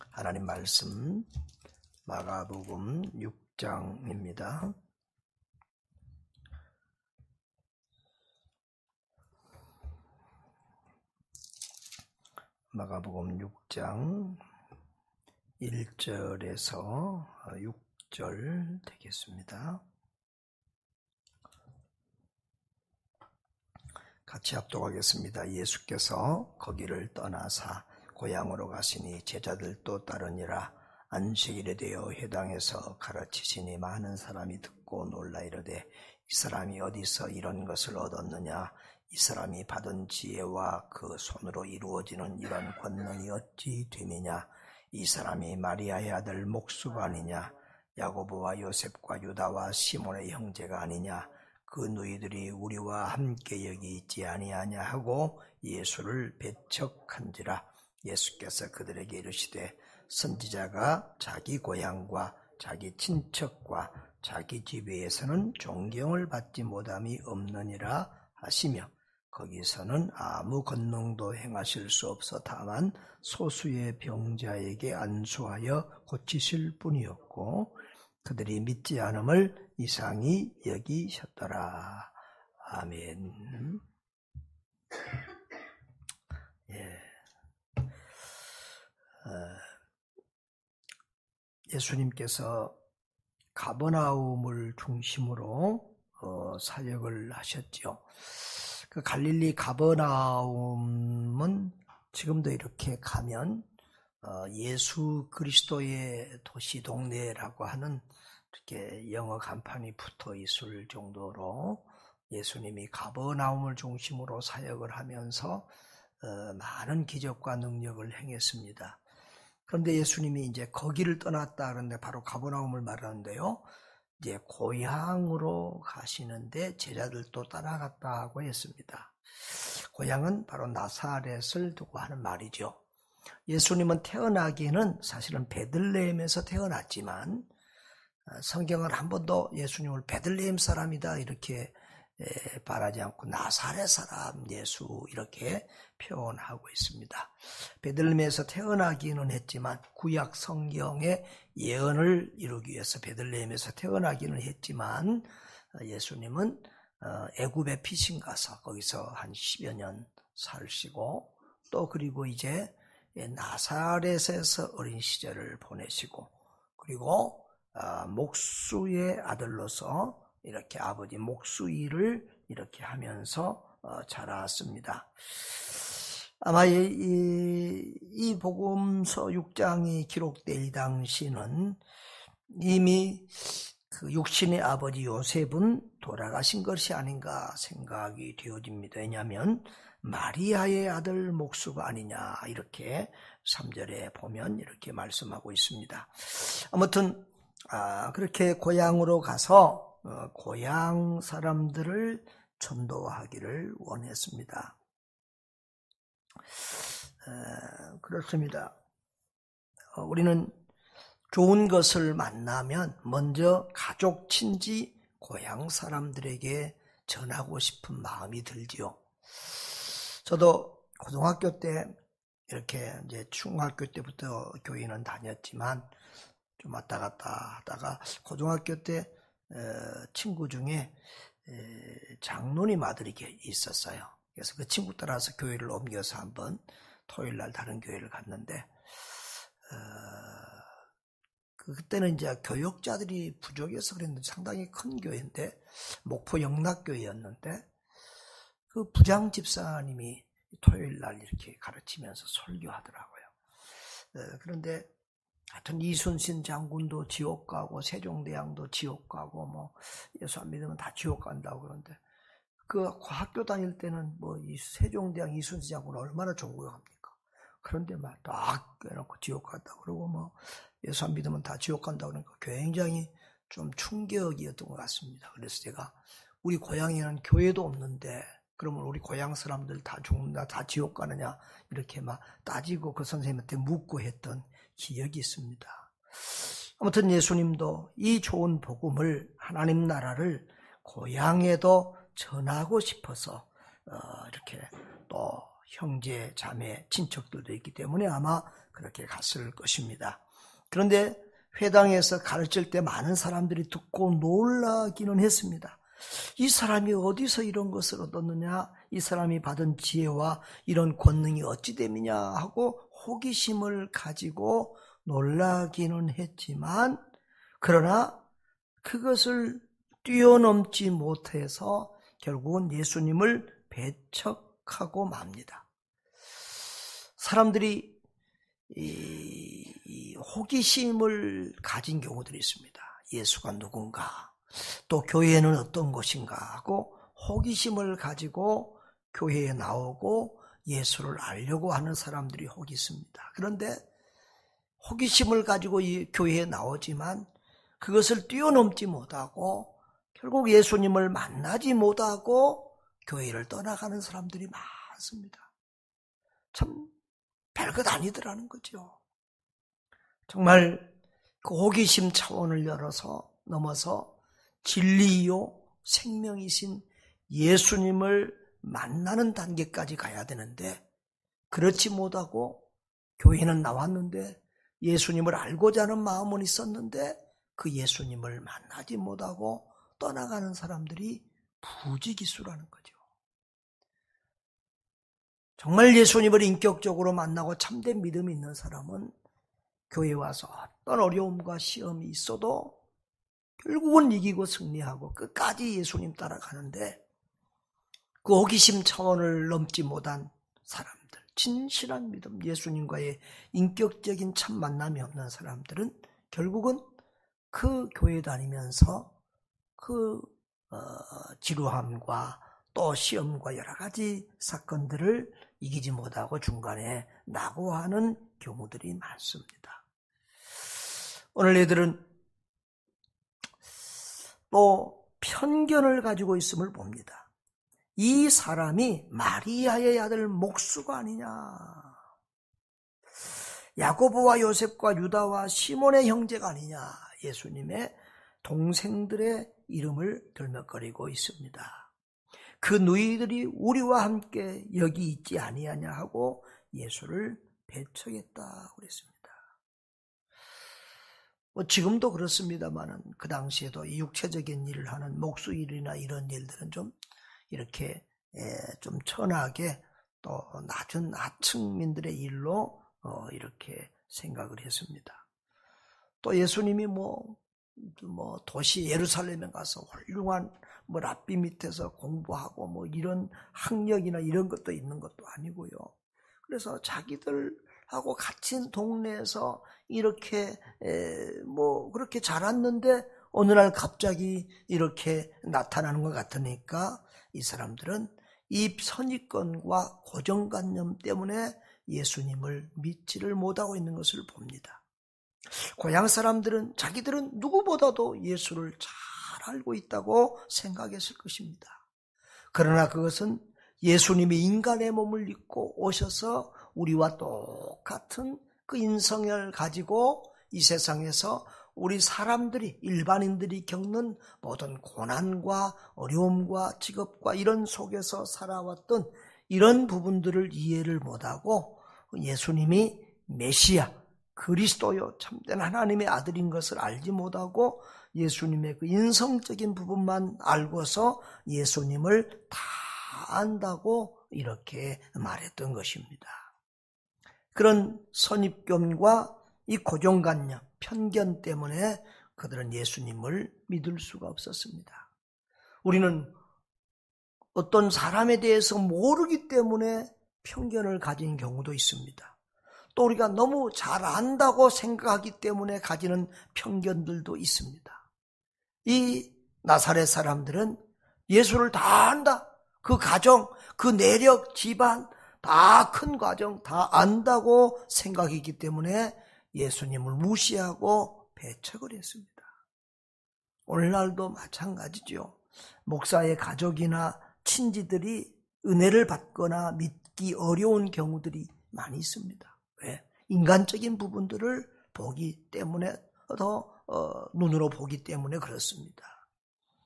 하나님 말씀 마가복음 6장입니다. 마가복음 6장 1절에서 6절 되겠습니다. 같이 합독하겠습니다. 예수께서 거기를 떠나사 고향으로 가시니 제자들도 따르니라. 안식일에 되어 회당에서 가르치시니 많은 사람이 듣고 놀라 이르되 이 사람이 어디서 이런 것을 얻었느냐? 이 사람이 받은 지혜와 그 손으로 이루어지는 이런 권능이 어찌 됨이냐? 이 사람이 마리아의 아들 목수가 아니냐? 야고보와 요셉과 유다와 시몬의 형제가 아니냐? 그 너희들이 우리와 함께 여기 있지 아니하냐 하고 예수를 배척한지라. 예수께서 그들에게 이르시되 선지자가 자기 고향과 자기 친척과 자기 집에서는 존경을 받지 못함이 없느니라 하시며 거기서는 아무 권능도 행하실 수 없어 다만 소수의 병자에게 안수하여 고치실 뿐이었고 그들이 믿지 않음을 이상히 여기셨더라. 아멘. 예수님께서 가버나움을 중심으로 사역을 하셨죠. 그 갈릴리 가버나움은 지금도 이렇게 가면 예수 그리스도의 도시 동네라고 하는 이렇게 영어 간판이 붙어 있을 정도로 예수님이 가버나움을 중심으로 사역을 하면서 많은 기적과 능력을 행했습니다. 그런데 예수님이 이제 거기를 떠났다 그러는데 바로 가버나움을 말하는데요. 이제 고향으로 가시는데 제자들도 따라갔다고 했습니다. 고향은 바로 나사렛을 두고 하는 말이죠. 예수님은 태어나기는 사실은 베들레헴에서 태어났지만 성경은 한 번도 예수님을 베들레헴 사람이다 이렇게 말하지 않고 나사렛 사람 예수 이렇게 표현하고 있습니다. 베들레헴에서 태어나기는 했지만 구약 성경의 예언을 이루기 위해서 베들레헴에서 태어나기는 했지만 예수님은 애굽에 피신 가서 거기서 한 10여 년 사시고 또 그리고 이제 나사렛에서 어린 시절을 보내시고 그리고 목수의 아들로서 이렇게 아버지 목수 일을 이렇게 하면서 자랐습니다. 아마 이 복음서 6장이 기록될 당시는 이미 그 육신의 아버지 요셉은 돌아가신 것이 아닌가 생각이 되어집니다. 왜냐하면 마리아의 아들 목수가 아니냐 이렇게 3절에 보면 이렇게 말씀하고 있습니다. 아무튼 그렇게 고향으로 가서 고향 사람들을 전도하기를 원했습니다. 그렇습니다. 우리는 좋은 것을 만나면 먼저 가족, 친지, 고향 사람들에게 전하고 싶은 마음이 들지요. 저도 고등학교 때 이렇게 이제 중학교 때부터 교회는 다녔지만 좀 왔다 갔다 하다가 고등학교 때 친구 중에 장로님 아들이 있었어요. 그래서 그 친구 따라서 교회를 옮겨서 한번 토요일 날 다른 교회를 갔는데 그때는 이제 교역자들이 부족해서 그랬는데 상당히 큰 교회인데 목포 영락교회였는데 그 부장 집사님이 토요일 날 이렇게 가르치면서 설교하더라고요. 그런데 하여튼 이순신 장군도 지옥 가고 세종대왕도 지옥 가고 뭐 예수 안 믿으면 다 지옥 간다고 그러는데 그 학교 다닐 때는 뭐 이 세종대왕 이순신 장군은 얼마나 존경합니까? 그런데 막 딱 깨놓고 지옥 간다고 그러고 뭐 예수 안 믿으면 다 지옥 간다고 그러니까 굉장히 좀 충격이었던 것 같습니다. 그래서 제가 우리 고향에는 교회도 없는데 그러면 우리 고향 사람들 다 죽는다, 다 지옥 가느냐 이렇게 막 따지고 그 선생님한테 묻고 했던 기억이 있습니다. 아무튼 예수님도 이 좋은 복음을 하나님 나라를 고향에도 전하고 싶어서 이렇게 또 형제, 자매, 친척들도 있기 때문에 아마 그렇게 갔을 것입니다. 그런데 회당에서 가르칠 때 많은 사람들이 듣고 놀라기는 했습니다. 이 사람이 어디서 이런 것을 얻었느냐? 이 사람이 받은 지혜와 이런 권능이 어찌 됨이냐 하고 호기심을 가지고 놀라기는 했지만, 그러나 그것을 뛰어넘지 못해서 결국은 예수님을 배척하고 맙니다. 사람들이 이 호기심을 가진 경우들이 있습니다. 예수가 누군가, 또 교회는 어떤 것인가 하고 호기심을 가지고 교회에 나오고 예수를 알려고 하는 사람들이 혹 있습니다. 그런데 호기심을 가지고 이 교회에 나오지만 그것을 뛰어넘지 못하고 결국 예수님을 만나지 못하고 교회를 떠나가는 사람들이 많습니다. 참 별것 아니더라는 거죠. 정말 그 호기심 차원을 넘어서 진리요 생명이신 예수님을 만나는 단계까지 가야 되는데, 그렇지 못하고 교회는 나왔는데 예수님을 알고자 하는 마음은 있었는데 그 예수님을 만나지 못하고 떠나가는 사람들이 부지기수라는 거죠. 정말 예수님을 인격적으로 만나고 참된 믿음이 있는 사람은 교회에 와서 어떤 어려움과 시험이 있어도 결국은 이기고 승리하고 끝까지 예수님 따라가는데, 그 호기심 차원을 넘지 못한 사람들, 진실한 믿음, 예수님과의 인격적인 참 만남이 없는 사람들은 결국은 그 교회 다니면서 그 지루함과 또 시험과 여러 가지 사건들을 이기지 못하고 중간에 낙오하는 경우들이 많습니다. 오늘 애들은 또 편견을 가지고 있음을 봅니다. 이 사람이 마리아의 아들 목수가 아니냐, 야고보와 요셉과 유다와 시몬의 형제가 아니냐, 예수님의 동생들의 이름을 들먹거리고 있습니다. 그 누이들이 우리와 함께 여기 있지 아니하냐 하고 예수를 배척했다고 그랬습니다. 지금도 그렇습니다만은 그 당시에도 이 육체적인 일을 하는 목수 일이나 이런 일들은 좀 이렇게 좀 천하게 또 낮은 하층민들의 일로 이렇게 생각을 했습니다. 또 예수님이 도시 예루살렘에 가서 훌륭한 랍비 밑에서 공부하고 이런 학력이나 이런 것도 있는 것도 아니고요. 그래서 자기들하고 같은 동네에서 이렇게 그렇게 자랐는데 어느 날 갑자기 이렇게 나타나는 것 같으니까 이 사람들은 이 선입견과 고정관념 때문에 예수님을 믿지를 못하고 있는 것을 봅니다. 고향 사람들은 자기들은 누구보다도 예수를 잘 알고 있다고 생각했을 것입니다. 그러나 그것은 예수님이 인간의 몸을 입고 오셔서 우리와 똑같은 그 인성을 가지고 이 세상에서 우리 사람들이, 일반인들이 겪는 모든 고난과 어려움과 직업과 이런 속에서 살아왔던 이런 부분들을 이해를 못하고 예수님이 메시아, 그리스도요 참된 하나님의 아들인 것을 알지 못하고 예수님의 그 인성적인 부분만 알고서 예수님을 다 안다고 이렇게 말했던 것입니다. 그런 선입견과 이 고정관념, 편견 때문에 그들은 예수님을 믿을 수가 없었습니다. 우리는 어떤 사람에 대해서 모르기 때문에 편견을 가진 경우도 있습니다. 또 우리가 너무 잘 안다고 생각하기 때문에 가지는 편견들도 있습니다. 이 나사렛 사람들은 예수를 다 안다. 그 가정, 그 내력, 집안, 다 큰 과정 다 안다고 생각했기 때문에 예수님을 무시하고 배척을 했습니다. 오늘날도 마찬가지죠. 목사의 가족이나 친지들이 은혜를 받거나 믿기 어려운 경우들이 많이 있습니다. 왜? 인간적인 부분들을 보기 때문에 눈으로 보기 때문에 그렇습니다.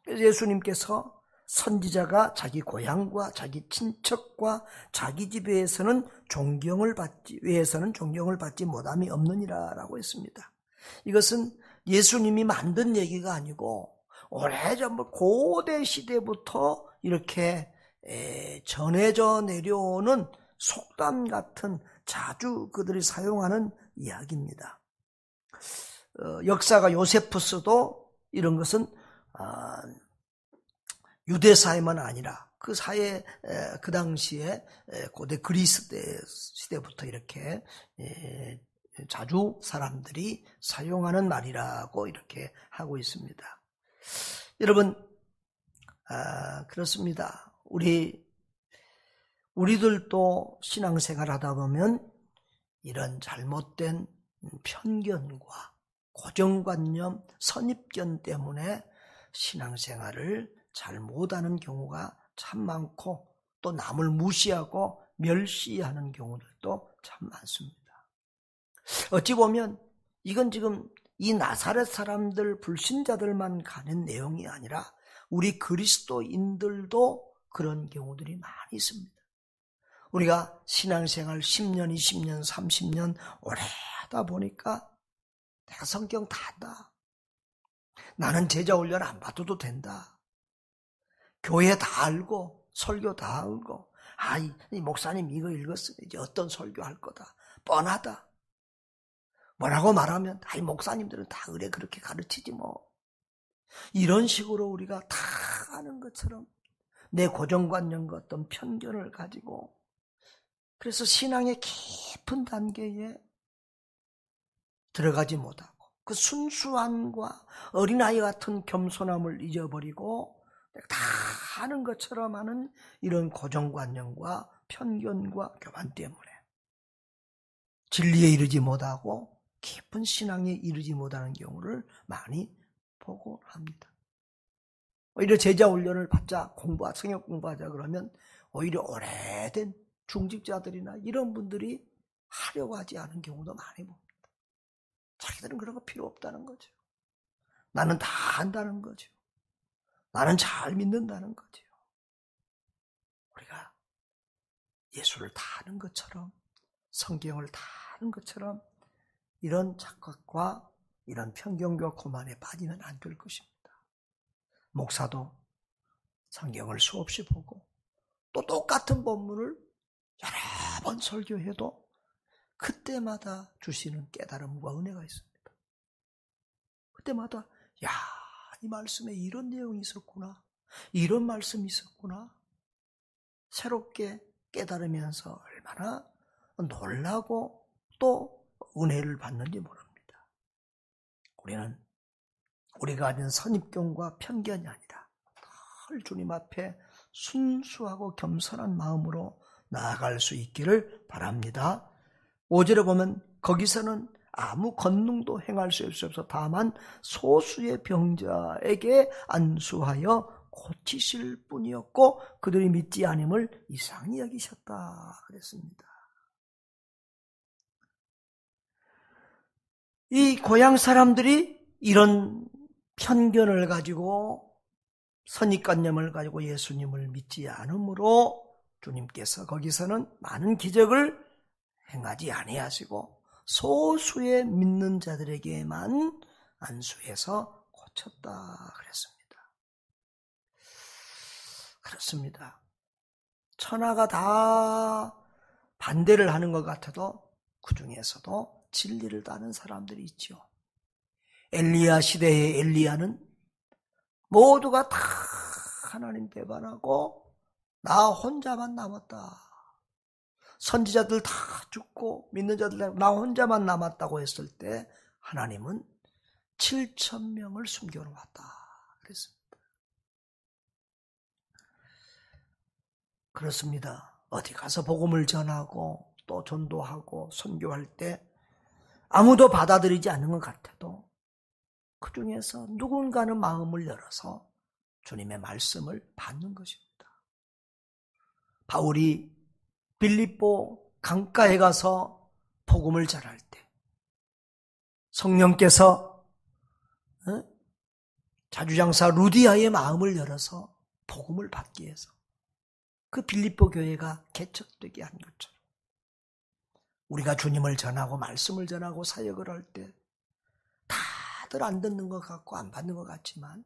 그래서 예수님께서 선지자가 자기 고향과 자기 친척과 자기 집에서는 존경을 받지 못함이 없느니라라고 했습니다. 이것은 예수님이 만든 얘기가 아니고 오래전 고대 시대부터 이렇게 전해져 내려오는 속담 같은 자주 그들이 사용하는 이야기입니다. 역사가 요세푸스도 이런 것은 유대 사회만 아니라 그 사회 그 당시에 고대 그리스 시대부터 이렇게 자주 사람들이 사용하는 말이라고 이렇게 하고 있습니다. 여러분, 그렇습니다. 우리들도 신앙생활 하다 보면 이런 잘못된 편견과 고정관념, 선입견 때문에 신앙생활을 잘 못하는 경우가 참 많고 또 남을 무시하고 멸시하는 경우들도 참 많습니다. 어찌 보면 이건 지금 이 나사렛 사람들 불신자들만 가는 내용이 아니라 우리 그리스도인들도 그런 경우들이 많이 있습니다. 우리가 신앙생활 10년, 20년, 30년 오래 하다 보니까 내가 성경 다 안다. 나는 제자 훈련 안 받아도 된다. 교회 다 알고 설교 다 알고 이 목사님 이거 읽었으니 이제 어떤 설교할 거다. 뻔하다. 뭐라고 말하면 이 목사님들은 다 그래 그렇게 가르치지 뭐. 이런 식으로 우리가 다 아는 것처럼 내 고정관념과 어떤 편견을 가지고 그래서 신앙의 깊은 단계에 들어가지 못하고 그 순수함과 어린아이 같은 겸손함을 잊어버리고 다 하는 것처럼 하는 이런 고정관념과 편견과 교만 때문에 진리에 이르지 못하고 깊은 신앙에 이르지 못하는 경우를 많이 보고 합니다. 오히려 제자 훈련을 받자, 성역 공부하자 그러면 오히려 오래된 중직자들이나 이런 분들이 하려고 하지 않은 경우도 많이 봅니다. 자기들은 그런 거 필요 없다는 거죠. 나는 다 안다는 거죠. 나는 잘 믿는다는 거죠. 우리가 예수를 다 아는 것처럼 성경을 다 아는 것처럼 이런 착각과 이런 편견과 고만에 빠지면 안 될 것입니다. 목사도 성경을 수없이 보고 또 똑같은 본문을 여러 번 설교해도 그때마다 주시는 깨달음과 은혜가 있습니다. 그때마다 이 말씀에 이런 내용이 있었구나. 이런 말씀이 있었구나. 새롭게 깨달으면서 얼마나 놀라고 또 은혜를 받는지 모릅니다. 우리가 가진 선입견과 편견이 아니라 늘 주님 앞에 순수하고 겸손한 마음으로 나아갈 수 있기를 바랍니다. 5절에 보면 거기서는 아무 권능도 행할 수 없어 다만 소수의 병자에게 안수하여 고치실 뿐이었고 그들이 믿지 않음을 이상히 여기셨다 그랬습니다. 이 고향 사람들이 이런 편견을 가지고 선입관념을 가지고 예수님을 믿지 않으므로 주님께서 거기서는 많은 기적을 행하지 아니하시고 소수의 믿는 자들에게만 안수해서 고쳤다 그랬습니다. 그렇습니다. 천하가 다 반대를 하는 것 같아도 그 중에서도 진리를 따는 사람들이 있죠. 엘리야 시대의 엘리야는 모두가 다 하나님 배반하고 나 혼자만 남았다. 선지자들 다 죽고 믿는 자들 나 혼자만 남았다고 했을 때 하나님은 7,000명을 숨겨놓았다 그랬습니다. 그렇습니다. 어디 가서 복음을 전하고 또 전도하고 선교할 때 아무도 받아들이지 않는 것 같아도 그 중에서 누군가는 마음을 열어서 주님의 말씀을 받는 것입니다. 바울이 빌립보 강가에 가서 복음을 전할 때 성령께서 자주장사 루디아의 마음을 열어서 복음을 받기 위해서 그 빌립보 교회가 개척되게 한 것처럼 우리가 주님을 전하고 말씀을 전하고 사역을 할 때 다들 안 듣는 것 같고 안 받는 것 같지만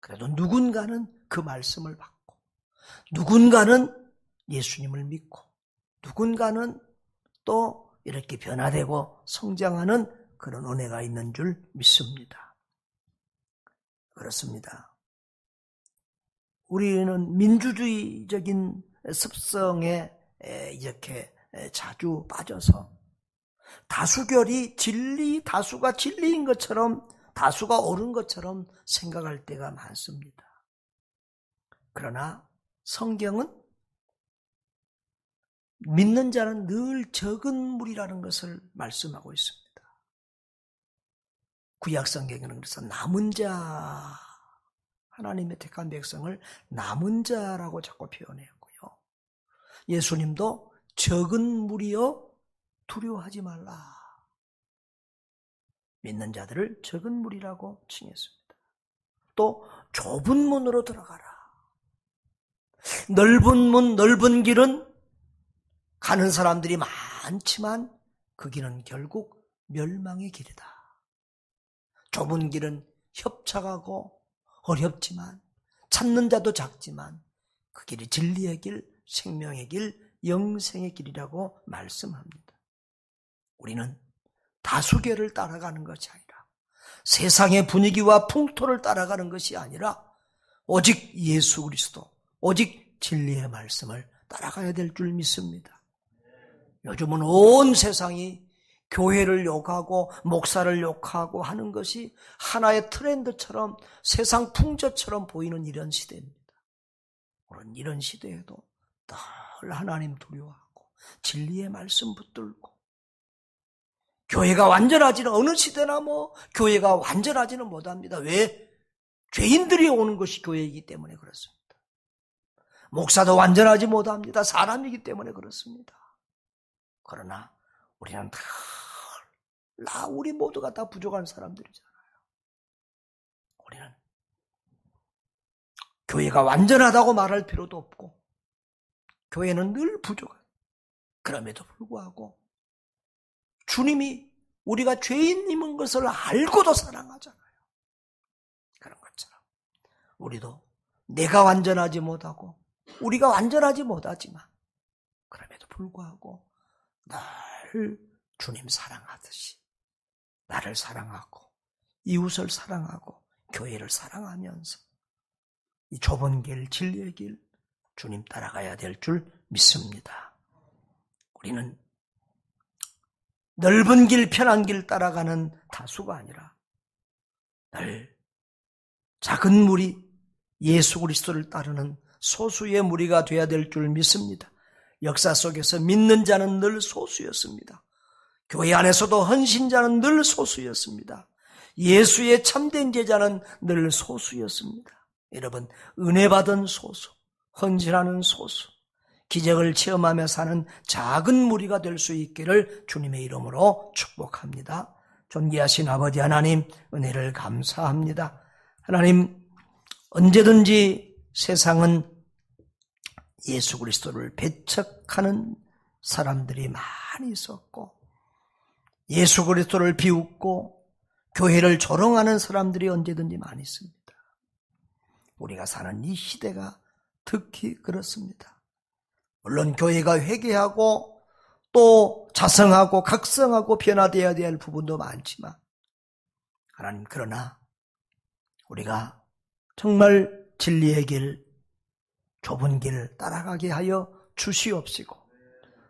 그래도 누군가는 그 말씀을 받고 누군가는 예수님을 믿고 누군가는 또 이렇게 변화되고 성장하는 그런 은혜가 있는 줄 믿습니다. 그렇습니다. 우리는 민주주의적인 습성에 이렇게 자주 빠져서 다수결이 다수가 진리인 것처럼 다수가 옳은 것처럼 생각할 때가 많습니다. 그러나 성경은 믿는 자는 늘 적은 무리라는 것을 말씀하고 있습니다. 구약 성경에는 그래서 남은 자, 하나님의 택한 백성을 남은 자라고 자꾸 표현했고요. 예수님도 적은 무리여 두려워하지 말라. 믿는 자들을 적은 무리라고 칭했습니다. 또 좁은 문으로 들어가라. 넓은 문, 넓은 길은 가는 사람들이 많지만 그 길은 결국 멸망의 길이다. 좁은 길은 협착하고 어렵지만 찾는 자도 작지만 그 길이 진리의 길, 생명의 길, 영생의 길이라고 말씀합니다. 우리는 다수결을 따라가는 것이 아니라 세상의 분위기와 풍토를 따라가는 것이 아니라 오직 예수 그리스도, 오직 진리의 말씀을 따라가야 될 줄 믿습니다. 요즘은 온 세상이 교회를 욕하고 목사를 욕하고 하는 것이 하나의 트렌드처럼 세상 풍조처럼 보이는 이런 시대입니다. 우리는 이런 시대에도 늘 하나님 두려워하고 진리의 말씀 붙들고 교회가 완전하지는 어느 시대나 교회가 완전하지는 못합니다. 왜? 죄인들이 오는 것이 교회이기 때문에 그렇습니다. 목사도 완전하지 못합니다. 사람이기 때문에 그렇습니다. 그러나 우리는 우리 모두가 다 부족한 사람들이잖아요. 우리는 교회가 완전하다고 말할 필요도 없고 교회는 늘 부족한. 그럼에도 불구하고 주님이 우리가 죄인임인 것을 알고도 사랑하잖아요. 그런 것처럼 우리도 내가 완전하지 못하고 우리가 완전하지 못하지만 그럼에도 불구하고 늘 주님 사랑하듯이 나를 사랑하고 이웃을 사랑하고 교회를 사랑하면서 이 좁은 길, 진리의 길 주님 따라가야 될 줄 믿습니다. 우리는 넓은 길, 편한 길 따라가는 다수가 아니라 늘 작은 무리, 예수 그리스도를 따르는 소수의 무리가 되어야 될 줄 믿습니다. 역사 속에서 믿는 자는 늘 소수였습니다. 교회 안에서도 헌신자는 늘 소수였습니다. 예수의 참된 제자는 늘 소수였습니다. 여러분, 은혜 받은 소수, 헌신하는 소수, 기적을 체험하며 사는 작은 무리가 될 수 있기를 주님의 이름으로 축복합니다. 존귀하신 아버지 하나님, 은혜를 감사합니다. 하나님, 언제든지 세상은 예수 그리스도를 배척하는 사람들이 많이 있었고 예수 그리스도를 비웃고 교회를 조롱하는 사람들이 언제든지 많이 있습니다. 우리가 사는 이 시대가 특히 그렇습니다. 물론 교회가 회개하고 또 자성하고 각성하고 변화되어야 될 부분도 많지만 하나님, 그러나 우리가 정말 진리의 길, 좁은 길을 따라가게 하여 주시옵시고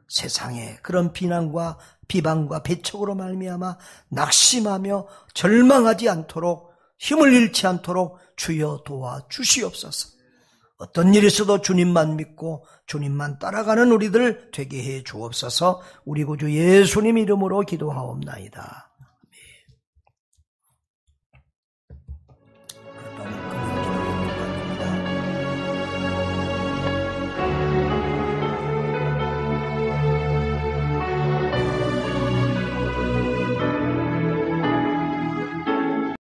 세상에 그런 비난과 비방과 배척으로 말미암아 낙심하며 절망하지 않도록 힘을 잃지 않도록 주여 도와주시옵소서. 어떤 일이 있어도 주님만 믿고 주님만 따라가는 우리들 되게 해 주옵소서. 우리 구주 예수님 이름으로 기도하옵나이다.